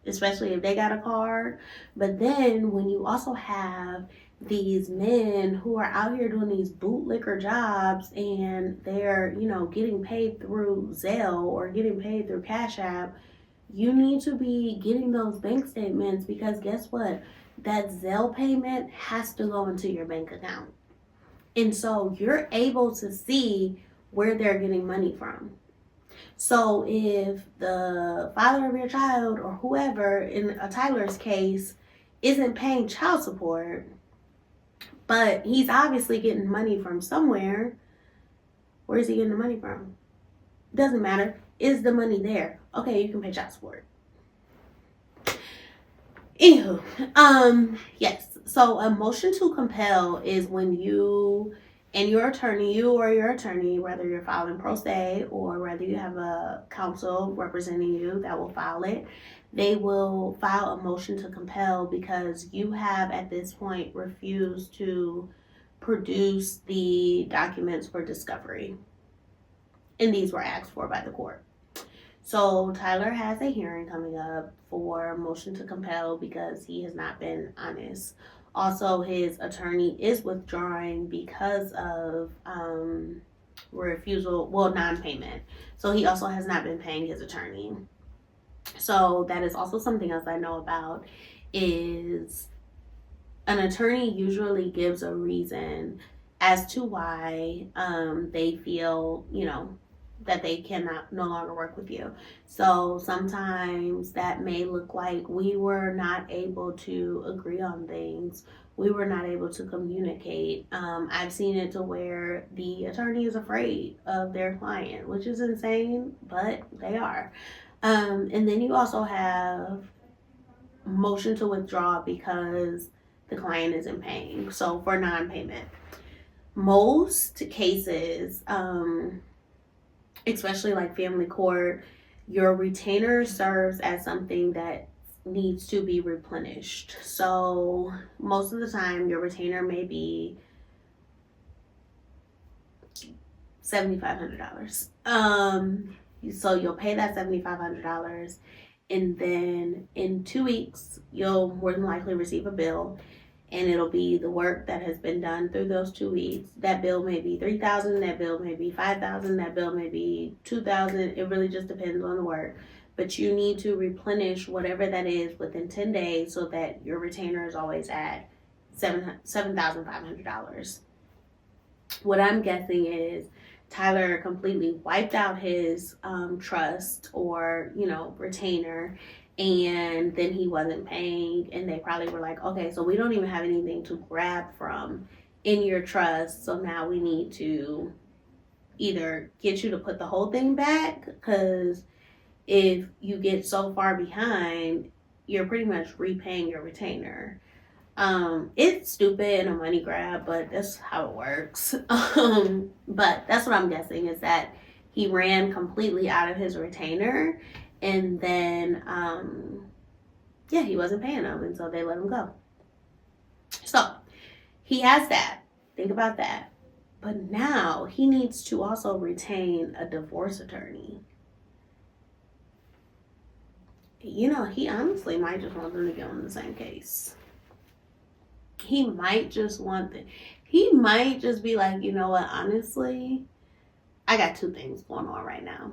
[SPEAKER 1] especially if they got a card. But then when you also have these men who are out here doing these bootlicker jobs and they're, getting paid through Zelle or getting paid through Cash App, you need to be getting those bank statements, because guess what? That Zelle payment has to go into your bank account. And so you're able to see where they're getting money from. So if the father of your child or whoever, in a Tyler's case, isn't paying child support, but he's obviously getting money from somewhere, where is he getting the money from? Doesn't matter. Is the money there? Okay, you can pay child support. Anywho, yes. So a motion to compel is when you and your attorney, whether you're filing pro se or whether you have a counsel representing you that will file it, they will file a motion to compel because you have at this point refused to produce the documents for discovery. And these were asked for by the court. So Tyler has a hearing coming up for motion to compel because he has not been honest. Also, his attorney is withdrawing because of non-payment. So he also has not been paying his attorney. So that is also something else I know about, is an attorney usually gives a reason as to why they feel, that they cannot no longer work with you. So sometimes that may look like we were not able to agree on things. We were not able to communicate. I've seen it to where the attorney is afraid of their client, which is insane, but they are. And then you also have motion to withdraw because the client isn't paying. So for non-payment, most cases, especially like family court, your retainer serves as something that needs to be replenished. So most of the time your retainer may be $7,500. So you'll pay that $7,500, and then in 2 weeks you'll more than likely receive a bill, and it'll be the work that has been done through those 2 weeks. That bill may be $3,000, that bill may be $5,000, that bill may be $2,000. It really just depends on the work. But you need to replenish whatever that is within 10 days so that your retainer is always at $7,500. What I'm guessing is Tyler completely wiped out his trust or, retainer, and then he wasn't paying, and they probably were like, okay, so we don't even have anything to grab from in your trust, so now we need to either get you to put the whole thing back, because if you get so far behind, you're pretty much repaying your retainer. It's stupid and a money grab, but that's how it works. But that's what I'm guessing, is that he ran completely out of his retainer, and then he wasn't paying them, and so they let him go. So he has that. Think about that. But now he needs to also retain a divorce attorney. He honestly might just want them to get on the same case. He might just be like, you know what, honestly, I got two things going on right now.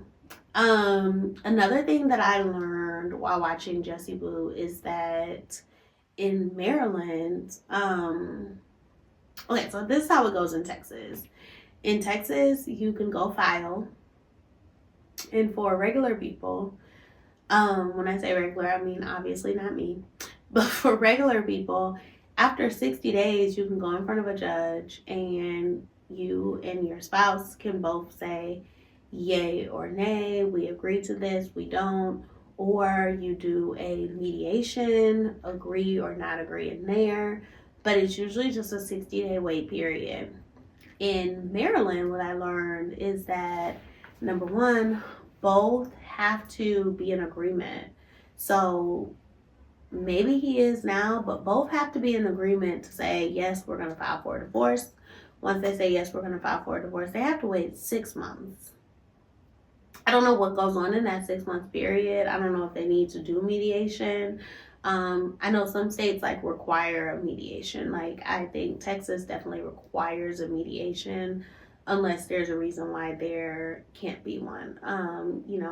[SPEAKER 1] Another thing that I learned while watching Jessie Boo is that in Maryland, okay, so this is how it goes in Texas. In Texas, you can go file, and for regular people, when I say regular, I mean obviously not me, but for regular people, after 60 days, you can go in front of a judge, and you and your spouse can both say yay or nay, we agree to this, we don't, or you do a mediation, agree or not agree in there, but it's usually just a 60-day wait period. In Maryland, what I learned is that, number one, both have to be in agreement. So maybe he is now, but both have to be in agreement to say, yes, we're going to file for a divorce. Once they say, yes, we're going to file for a divorce, they have to wait 6 months. I don't know what goes on in that 6-month period. I don't know if they need to do mediation. I know some states require a mediation. I think Texas definitely requires a mediation unless there's a reason why there can't be one.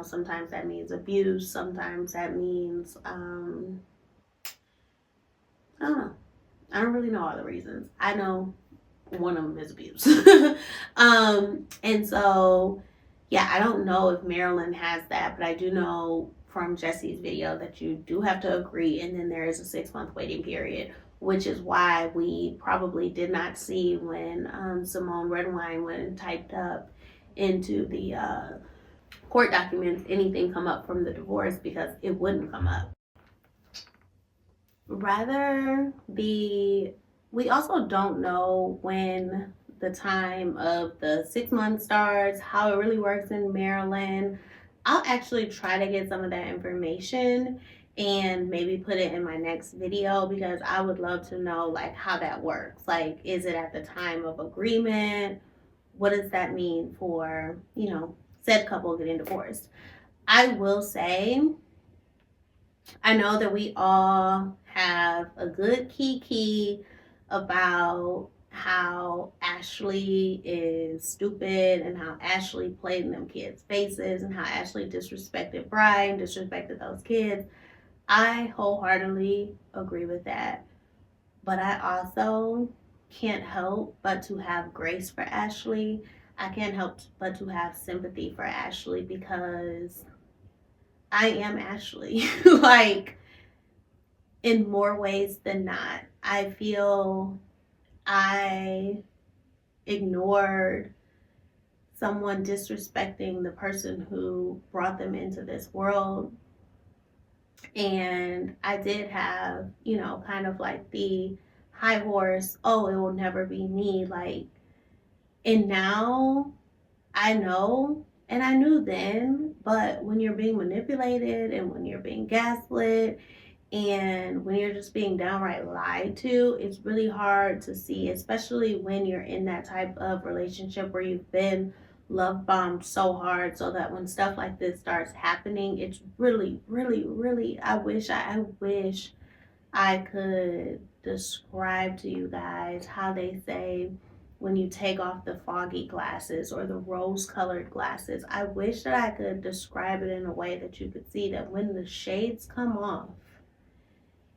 [SPEAKER 1] Sometimes that means abuse. Sometimes that means, I don't know. I don't really know all the reasons. I know one of them is abuse. And so, I don't know if Maryland has that, but I do know from Jessie's video that you do have to agree, and then there is a 6-month waiting period, which is why we probably did not see when Simone Redwine went and typed up into the court documents anything come up from the divorce, because it wouldn't come up. We also don't know when the time of the 6 months starts, how it really works in Maryland. I'll actually try to get some of that information and maybe put it in my next video, because I would love to know how that works. Is it at the time of agreement? What does that mean for, said couple getting divorced? I will say, I know that we all have a good kiki about how Ashley is stupid, and how Ashley played in them kids' faces, and how Ashley disrespected Brian, disrespected those kids. I wholeheartedly agree with that. But I also can't help but to have grace for Ashley. I can't help but to have sympathy for Ashley, because I am Ashley. In more ways than not. I feel I ignored someone disrespecting the person who brought them into this world. And I did have, kind of the high horse, oh, it will never be me. And now I know, and I knew then, but when you're being manipulated and when you're being gaslit, And when you're just being downright lied to, it's really hard to see, especially when you're in that type of relationship where you've been love bombed so hard, so that when stuff like this starts happening, it's really, really, really, I wish I could describe to you guys how they say when you take off the foggy glasses or the rose colored glasses. I wish that I could describe it in a way that you could see that when the shades come off,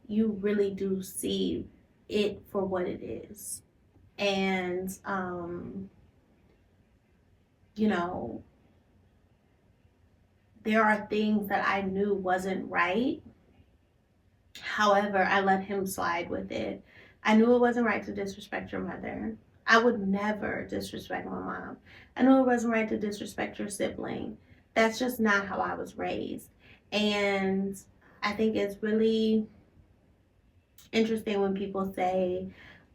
[SPEAKER 1] you really do see it for what it is. And, you know, there are things that I knew wasn't right. However, I let him slide with it. I knew it wasn't right to disrespect your mother. I would never disrespect my mom. I knew it wasn't right to disrespect your sibling. That's just not how I was raised. And I think it's really interesting when people say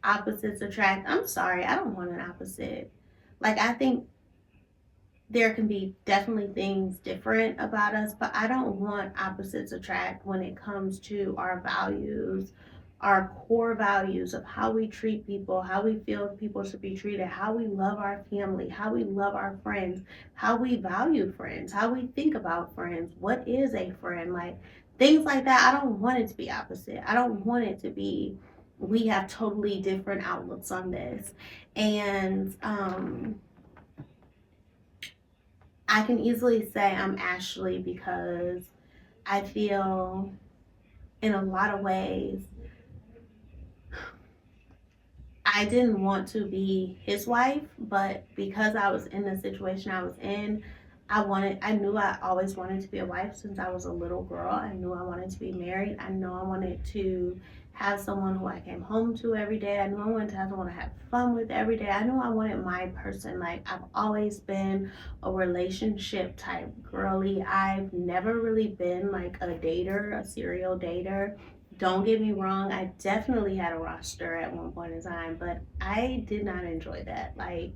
[SPEAKER 1] opposites attract. I'm sorry, I don't want an opposite. Like, I think there can be definitely things different about us, but I don't want opposites attract when it comes to our values, our core values of how we treat people, how we feel people should be treated, how we love our family, how we love our friends, how we value friends, how we think about friends, what is a friend, like things like that. I don't want it to be opposite. I don't want it to be we have totally different outlooks on this. And I can easily say I'm Ashley because I feel in a lot of ways I didn't want to be his wife, but because I was in the situation I was in, I knew I always wanted to be a wife since I was a little girl. I knew I wanted to be married. I know I wanted to have someone who I came home to every day. I knew I wanted to have someone to have fun with every day. I knew I wanted my person. Like, I've always been a relationship type girly. I've never really been like a dater, a serial dater. Don't get me wrong, I definitely had a roster at one point in time, but I did not enjoy that. Like,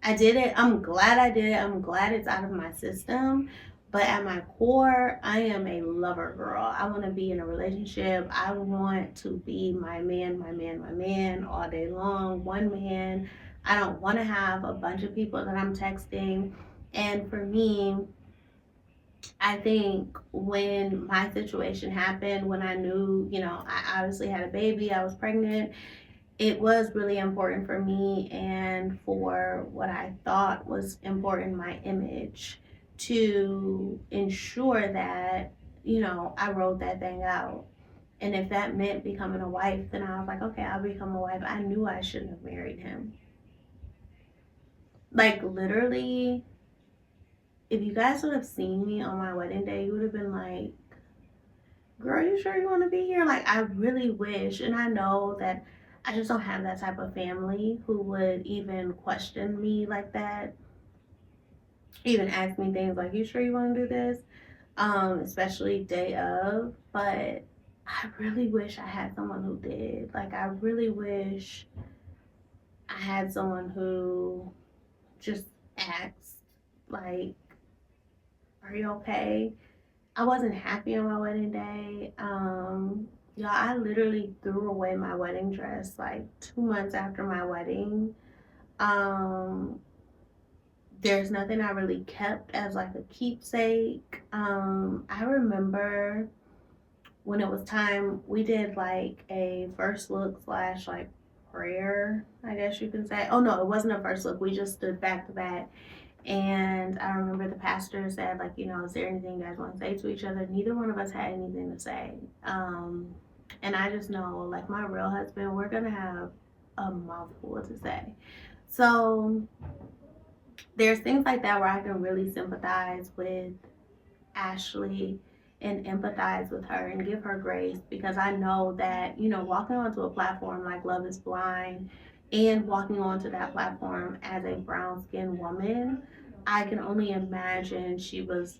[SPEAKER 1] I did it. I'm glad I did it. I'm glad it's out of my system. But at my core, I am a lover girl. I want to be in a relationship. I want to be my man, my man, my man all day long. One man. I don't want to have a bunch of people that I'm texting. And for me, I think when my situation happened, when I knew, I obviously had a baby, I was pregnant, it was really important for me and for what I thought was important, my image, to ensure that, I wrote that thing out. And if that meant becoming a wife, then I was like, okay, I'll become a wife. I knew I shouldn't have married him. Like, literally, if you guys would have seen me on my wedding day, you would have been like, girl, you sure you want to be here? Like, I really wish, and I know that I just don't have that type of family who would even question me like that, even ask me things like, you sure you want to do this? Especially day of. But I really wish I had someone who did. Like, I really wish I had someone who just asked, like, are you okay? I wasn't happy on my wedding day. Y'all, I literally threw away my wedding dress like 2 months after my wedding. Um, there's nothing I really kept as like a keepsake. I remember when it was time, we did like a first look slash like prayer, I guess you can say. Oh no, it wasn't a first look. We just stood back to back. And I remember the pastor said, like, is there anything you guys want to say to each other? Neither one of us had anything to say. And I just know, like, my real husband, we're going to have a mouthful to say. So there's things like that where I can really sympathize with Ashley and empathize with her and give her grace, because I know that, walking onto a platform like Love is Blind and walking onto that platform as a brown skinned woman, I can only imagine she was,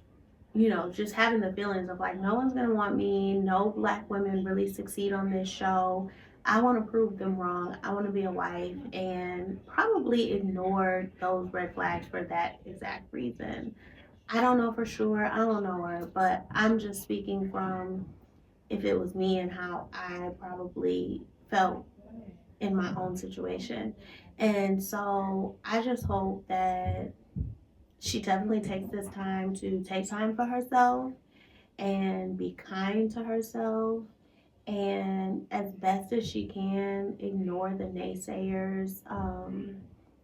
[SPEAKER 1] just having the feelings of like, no one's gonna want me, no black women really succeed on this show. I want to prove them wrong. I want to be a wife, and probably ignored those red flags for that exact reason. I don't know for sure. I don't know her, but I'm just speaking from if it was me and how I probably felt in my own situation. And so I just hope that she definitely takes this time to take time for herself and be kind to herself, and as best as she can ignore the naysayers,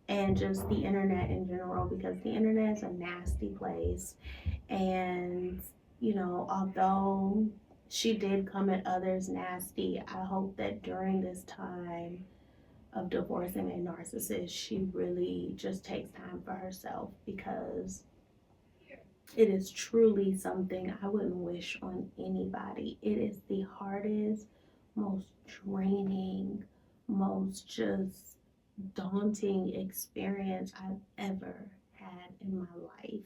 [SPEAKER 1] and just the internet in general, because the internet is a nasty place. And although she did come at others nasty, I hope that during this time of divorcing a narcissist, she really just takes time for herself, because it is truly something I wouldn't wish on anybody. It is the hardest, most draining, most just daunting experience I've ever had in my life.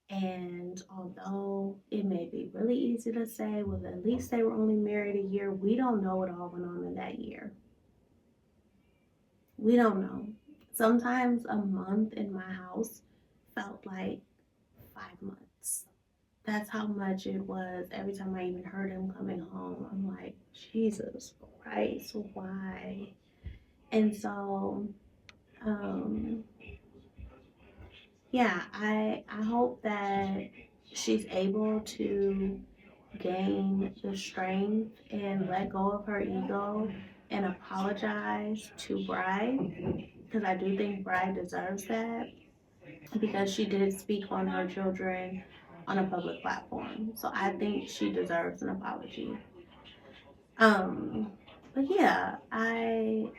[SPEAKER 1] And although it may be really easy to say, well, at least they were only married a year, we don't know what all went on in that year. We don't know. Sometimes a month in my house felt like 5 months. That's how much it was. Every time I even heard him coming home, I'm like, Jesus Christ, why? And so, yeah, I hope that she's able to gain the strength and let go of her ego and apologize to Bride, because I do think Bride deserves that, because she did speak on her children on a public platform. So I think she deserves an apology. Um, but yeah, I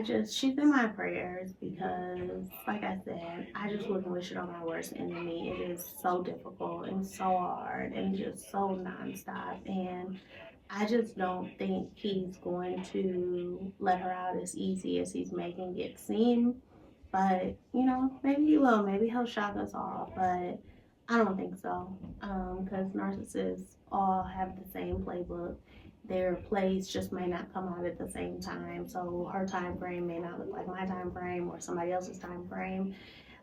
[SPEAKER 1] just, she's in my prayers, because like I said, I just wouldn't wish it on my worst enemy. It is so difficult and so hard and just so nonstop, and I just don't think he's going to let her out as easy as he's making it seem. But, maybe he will. Maybe he'll shock us all. But I don't think so. Because narcissists all have the same playbook. Their plays just may not come out at the same time. So her time frame may not look like my time frame or somebody else's time frame.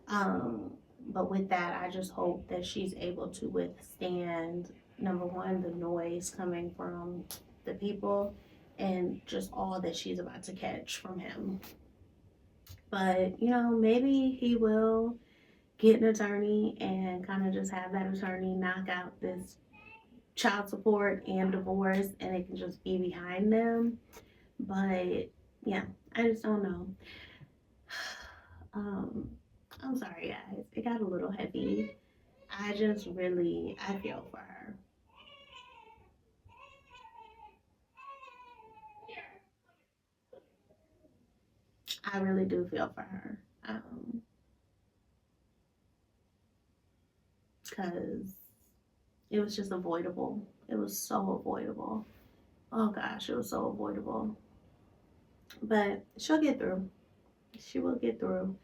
[SPEAKER 1] But with that, I just hope that she's able to withstand, number one, the noise coming from the people, and just all that she's about to catch from him. But, maybe he will get an attorney and kind of just have that attorney knock out this child support and divorce, and it can just be behind them. But yeah, I just don't know. I'm sorry, guys. It got a little heavy. I feel for her. I really do feel for her. Because it was just avoidable. It was so avoidable. Oh gosh, it was so avoidable. But she'll get through. She will get through.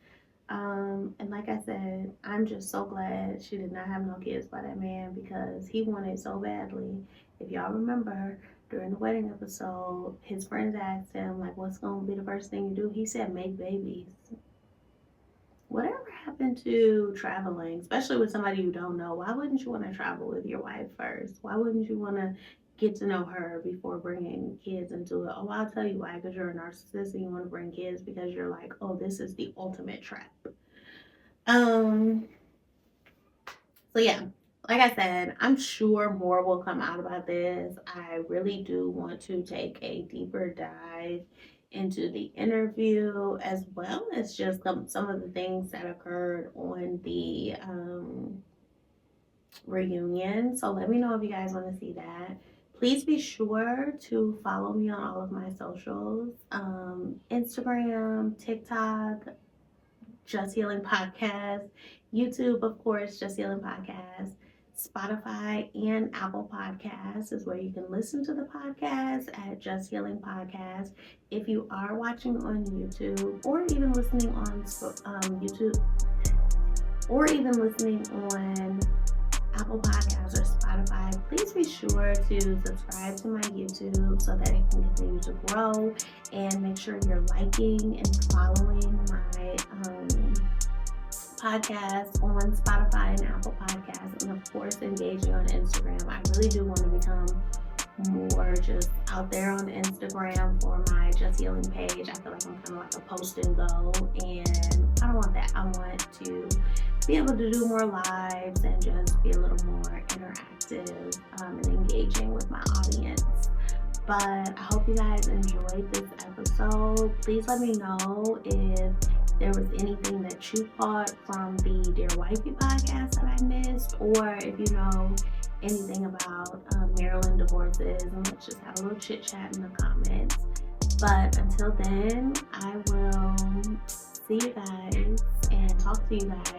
[SPEAKER 1] And like I said, I'm just so glad she did not have no kids by that man, because he wanted so badly. If y'all remember, during the wedding episode, his friends asked him, like, what's going to be the first thing you do? He said, make babies. Whatever happened to traveling, especially with somebody you don't know? Why wouldn't you want to travel with your wife first? Why wouldn't you want to get to know her before bringing kids into it? Oh, I'll tell you why. Because you're a narcissist and you want to bring kids because you're like, oh, this is the ultimate trap. So yeah, like I said, I'm sure more will come out about this. I really do want to take a deeper dive into the interview, as well as just some of the things that occurred on the reunion. So let me know if you guys want to see that. Please be sure to follow me on all of my socials, Instagram, TikTok, Just Healing Podcast, YouTube, of course, Just Healing Podcast, Spotify, and Apple Podcasts is where you can listen to the podcast at Just Healing Podcast. If you are watching on YouTube, or even listening on YouTube, or even listening on Apple Podcasts or Spotify, please be sure to subscribe to my YouTube so that it can continue to grow, and make sure you're liking and following my podcast on Spotify and Apple Podcasts, and of course engaging on Instagram. I really do want to become more just out there on Instagram for my Just Healing page. I feel like I'm kind of like a post and go, and I don't want that. I want to be able to do more lives and just be a little more interactive and engaging with my audience. But I hope you guys enjoyed this episode. Please let me know if there was anything that you caught from the Dear Wifey podcast that I missed, or if you know anything about Maryland divorces, and let's just have a little chit chat in the comments. But until then, I will see you guys and talk to you guys